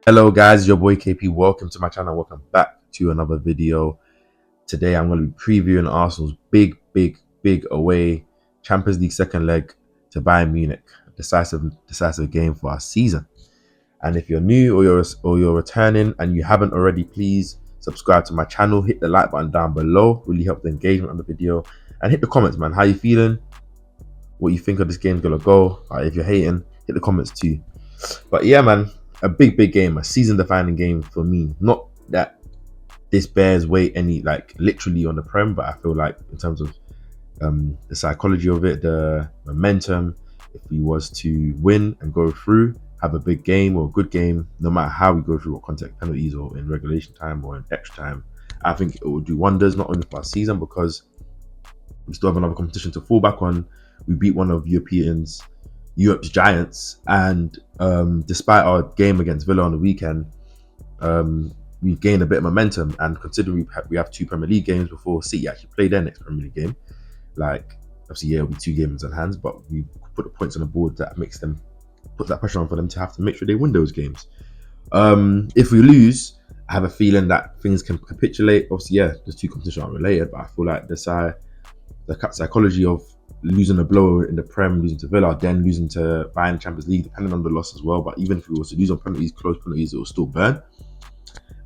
Hello guys, your boy KP. Welcome to my channel. Welcome back to another video. Today I'm going to be previewing Arsenal's big away Champions League second leg to Bayern Munich. Decisive game for our season. And if you're new or you're returning and you haven't already, please subscribe to my channel. Hit the like button down below. Really help the engagement on the video. And hit the comments, man. How you feeling? What you think of this game's gonna go? If you're hating, hit the comments too. But yeah, man. A big game, a season-defining game for me. Not that this bears weight any, like, literally on the Prem, but I feel like in terms of the psychology of it, the momentum, if we was to win and go through, have a big game or a good game, no matter how we go through, what contact penalties or in regulation time or in extra time, I think it will do wonders, not only for our season, because we still have another competition to fall back on. We beat one of Europe's giants, and despite our game against Villa on the weekend, we've gained a bit of momentum. And considering we have 2 Premier League games before City actually play their next Premier League game, like, obviously, yeah, it'll be 2 games on hands, but we put the points on the board that makes them put that pressure on for them to have to make sure they win those games. If we lose, I have a feeling that things can capitulate. Obviously, yeah, the 2 competitions aren't related, but I feel like the psychology of losing a blow in the Prem, losing to Villa, then losing to Bayern Champions League, depending on the loss as well. But even if we were to lose on penalties, close penalties, it will still burn.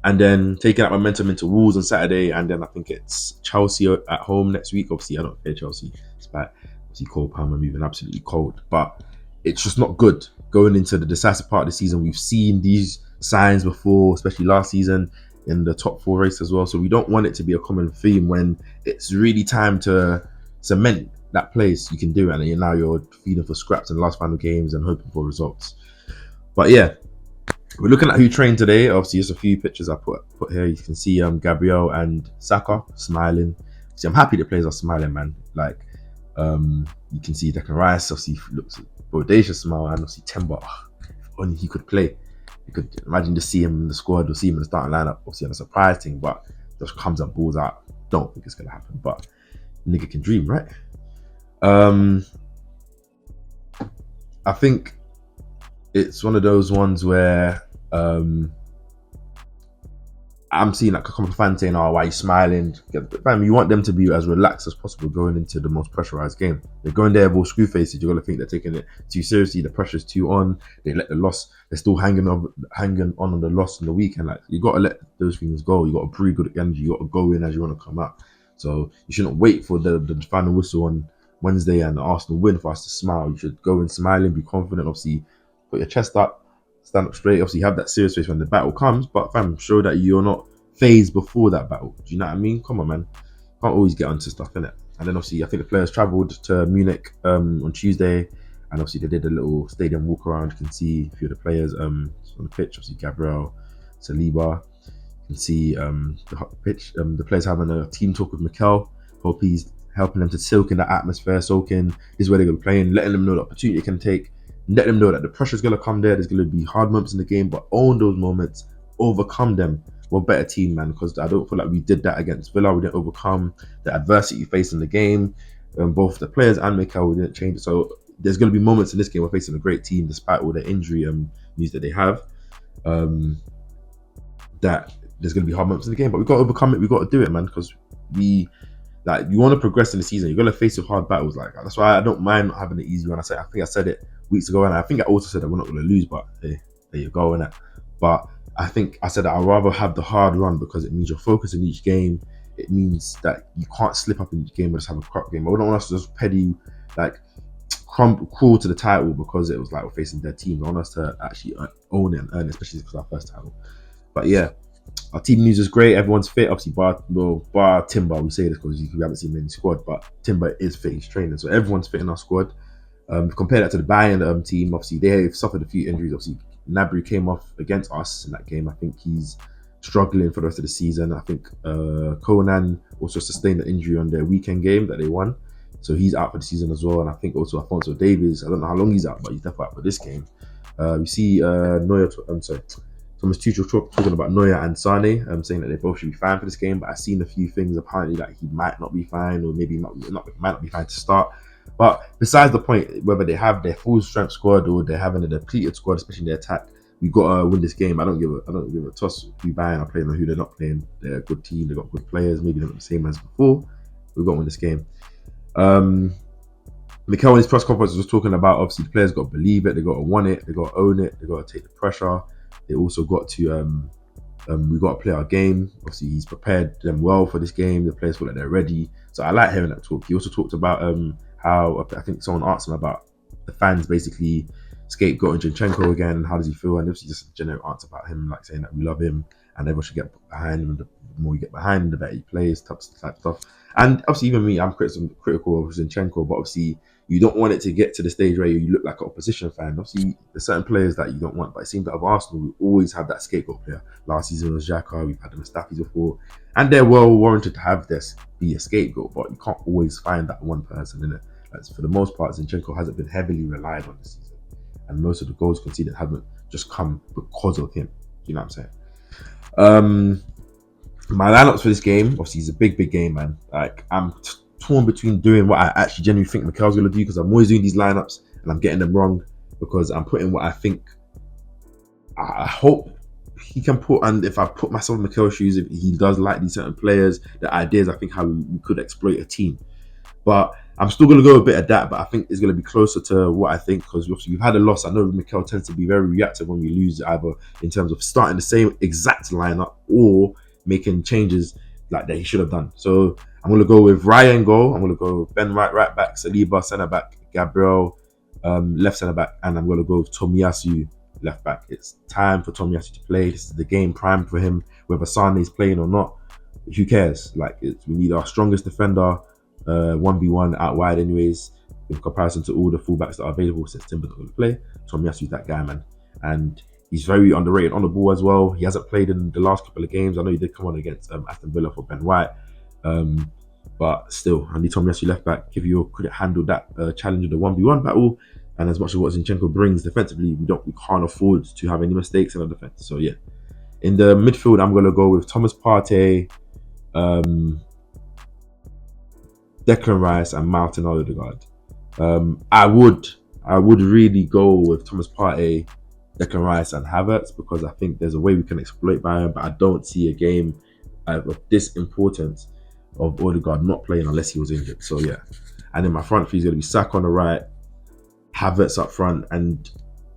And then taking that momentum into Wolves on Saturday, and then I think it's Chelsea at home next week. Obviously, I don't fear Chelsea, despite obviously Cole Palmer moving absolutely cold. But it's just not good going into the decisive part of the season. We've seen these signs before, especially last season in the top 4 race as well. So we don't want it to be a common theme when it's really time to cement that place. You can do it, and now you're feeding for scraps in the last final games and hoping for results. But yeah, we're looking at who trained today. Obviously, just a few pictures I put here. You can see Gabriel and Saka smiling. See, I'm happy the players are smiling, man. Like, you can see Declan Rice obviously looks bodacious smile, and obviously Timber. If only he could play. You could imagine to see him in the squad or see him in the starting lineup. Obviously, on a surprise thing, but just comes and balls out. Don't think it's gonna happen, but nigga can dream, right? I think it's one of those ones where I'm seeing like a couple of fans saying, "Oh, why are you smiling?" Fam, you want them to be as relaxed as possible going into the most pressurized game. They're going there with all screw faces. You're gonna think they're taking it too seriously. The pressure's too on. They let the loss. They're still hanging on the loss on the weekend. Like, you gotta let those things go. You gotta breathe good energy. You gotta go in as you want to come out. So you shouldn't wait for the final whistle on Wednesday and the Arsenal win for us to smile. You should go in smiling, be confident. Obviously, put your chest up, stand up straight. Obviously, have that serious face when the battle comes. But fam, show that you're not phased before that battle. Do you know what I mean? Come on, man. Can't always get onto stuff, innit? And then obviously, I think the players travelled to Munich on Tuesday, and obviously they did a little stadium walk around. You can see a few of the players on the pitch. Obviously, Gabriel, Saliba. You can see the pitch. The players having a team talk with Mikel. Hope he's helping them to soak in that atmosphere, soak in this is where they're going to play, and letting them know the opportunity it can take, let them know that the pressure's going to come there. There's going to be hard moments in the game, but own those moments, overcome them. We're a better team, man, because I don't feel like we did that against Villa. We didn't overcome the adversity we faced in the game. Both the players and Mikel, we didn't change it. So there's going to be moments in this game we're facing a great team, despite all the injury news that they have. That there's going to be hard moments in the game, but we've got to overcome it. We've got to do it, man, because you want to progress in the season. You're going to face with hard battles. Like, that's why I don't mind not having it easy. When I think I said it weeks ago, and I think I also said that we're not going to lose, but hey, there you go, innit? But I think I said that I'd rather have the hard run, because it means you're focused in each game. It means that you can't slip up in each game or just have a crap game. I don't want us to just petty, like, crawl to the title because it was like we're facing their team. I want us to actually own it and earn it, especially because our first title. But yeah, our team news is great. Everyone's fit. Obviously, bar Timber. We say this because we haven't seen him in the squad, but Timber is fit. He's training, so everyone's fit in our squad. Compare that to the Bayern team. Obviously, they've suffered a few injuries. Obviously, Gnabry came off against us in that game. I think he's struggling for the rest of the season. I think Conan also sustained an injury on their weekend game that they won, so he's out for the season as well. And I think also Alphonso Davies, I don't know how long he's out, but he's definitely out for this game. We see Thomas Tuchel talking about Neuer and Sane, saying that they both should be fine for this game. But I've seen a few things apparently that he might not be fine, or maybe might not be fine to start. But besides the point, whether they have their full strength squad or they're having a depleted squad, especially in their attack, we gotta win this game. I don't give a toss who Bayern are playing or who they're not playing. They're a good team. They got good players. Maybe they're not the same as before. We've got to win this game. Mikel in his press conference was talking about, obviously the players got to believe it. They got to want it. They got to own it. They got to take the pressure. They also got to we got to play our game. Obviously, he's prepared them well for this game. The players feel like they're ready. So I like hearing that talk. He also talked about how I think someone asked him about the fans basically scapegoating Zinchenko again, and how does he feel? And obviously just a generic answer about him, like saying that we love him and everyone should get behind him. The more you get behind him, the better he plays, type stuff. And obviously even me, I'm critical of Zinchenko, but obviously you don't want it to get to the stage where you look like an opposition fan. Obviously there's certain players that you don't want, but it seems that of Arsenal, we always have that scapegoat player. Last season was Xhaka, we've had the Mustafis before, and they're well warranted to have this be a scapegoat, but you can't always find that one person in it. Like, for the most part, Zinchenko hasn't been heavily relied on this season, and most of the goals conceded haven't just come because of him. You know what I'm saying? My lineups for this game, obviously, it's a big game, man. Like, I'm torn between doing what I actually genuinely think Mikel's going to do, because I'm always doing these lineups and I'm getting them wrong because I'm putting what I think I hope he can put. And if I put myself in Mikel's shoes, if he does like these certain players, the ideas, I think how we could exploit a team. But I'm still going to go a bit of that, but I think it's going to be closer to what I think, because obviously we've had a loss. I know Mikel tends to be very reactive when we lose, either in terms of starting the same exact lineup or making changes like that he should have done. So I'm going to go with Ryan goal. I'm going to go with Ben White right back, Saliba centre back, Gabriel left centre back, and I'm going to go with Tomiyasu left back. It's time for Tomiyasu to play. This is the game prime for him. Whether Sane is playing or not, who cares? Like, we need our strongest defender, 1v1 out wide anyways, in comparison to all the fullbacks that are available since Timber's not going to play. Tomiyasu's that guy, man. And he's very underrated on the ball as well. He hasn't played in the last couple of games. I know he did come on against Aston Villa for Ben White. But still, I need Tomiyasu left back. If you could handle that challenge of the 1v1 battle, and as much as what Zinchenko brings defensively, we can't afford to have any mistakes in our defense. So yeah. In the midfield, I'm going to go with Thomas Partey, Declan Rice, and Martin Odegaard. I would really go with Thomas Partey, Declan Rice, and Havertz, because I think there's a way we can exploit Bayern, but I don't see a game of this importance of Odegaard not playing unless he was injured. So yeah. And then my front three is going to be Saka on the right, Havertz up front, and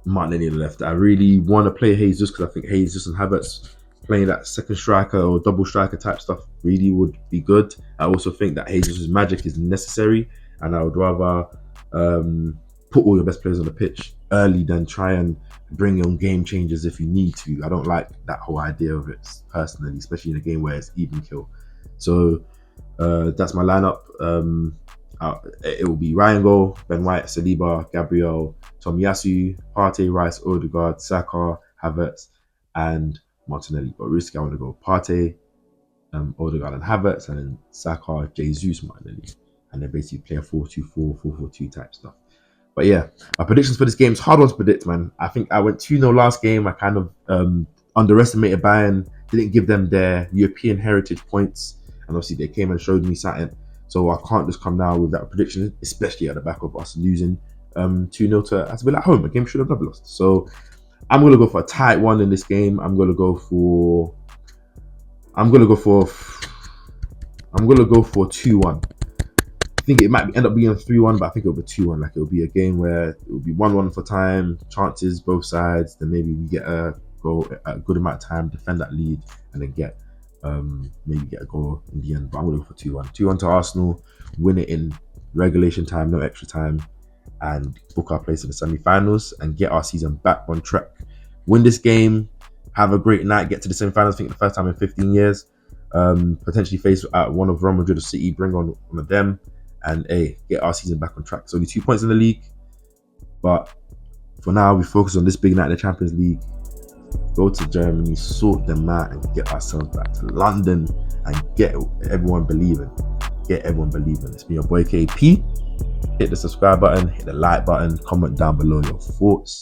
Martinelli on the left. I really want to play Jesus, because I think Jesus and Havertz playing that second striker or double striker type stuff really would be good. I also think that Jesus' magic is necessary, and I would rather put all your best players on the pitch early than try and bring on game changers if you need to. I don't like that whole idea of it personally, especially in a game where it's even kill. So that's my lineup. It will be Ryan goal, Ben White, Saliba, Gabriel, Tomiyasu, Partey, Rice, Odegaard, Saka, Havertz, and Martinelli. But risky, I want to go Partey, Odegaard, and Havertz, and then Saka, Jesus, Martinelli, and then basically play a 4-2-4, 4-4-2 type stuff. But yeah, my predictions for this game is hard one to predict, man. I think I went 2-0 last game. I kind of underestimated Bayern, didn't give them their European heritage points, and obviously they came and showed me something. So I can't just come down with that prediction, especially at the back of us losing 2-0 to Aston Villa at home. A game should have never lost. So I'm going to go for a tight one in this game. I'm going to go for 2-1. I think it might end up being 3-1, but I think it'll be 2-1. Like, it'll be a game where it'll be 1-1 for time, chances both sides. Then maybe we get a goal at a good amount of time, defend that lead, and then maybe get a goal in the end. But I'm going to go for 2-1. 2-1 to Arsenal, win it in regulation time, no extra time, and book our place in the semi-finals and get our season back on track. Win this game, have a great night, get to the semi-finals, I think the first time in 15 years. Potentially face one of Real Madrid or City, bring on one of them, and get our season back on track. So only 2 points in the league, but for now we focus on this big night in the Champions League. Go to Germany, sort them out, and get ourselves back to London and get everyone believing. It's me, your boy KP. Hit the subscribe button, hit the like button, comment down below your thoughts.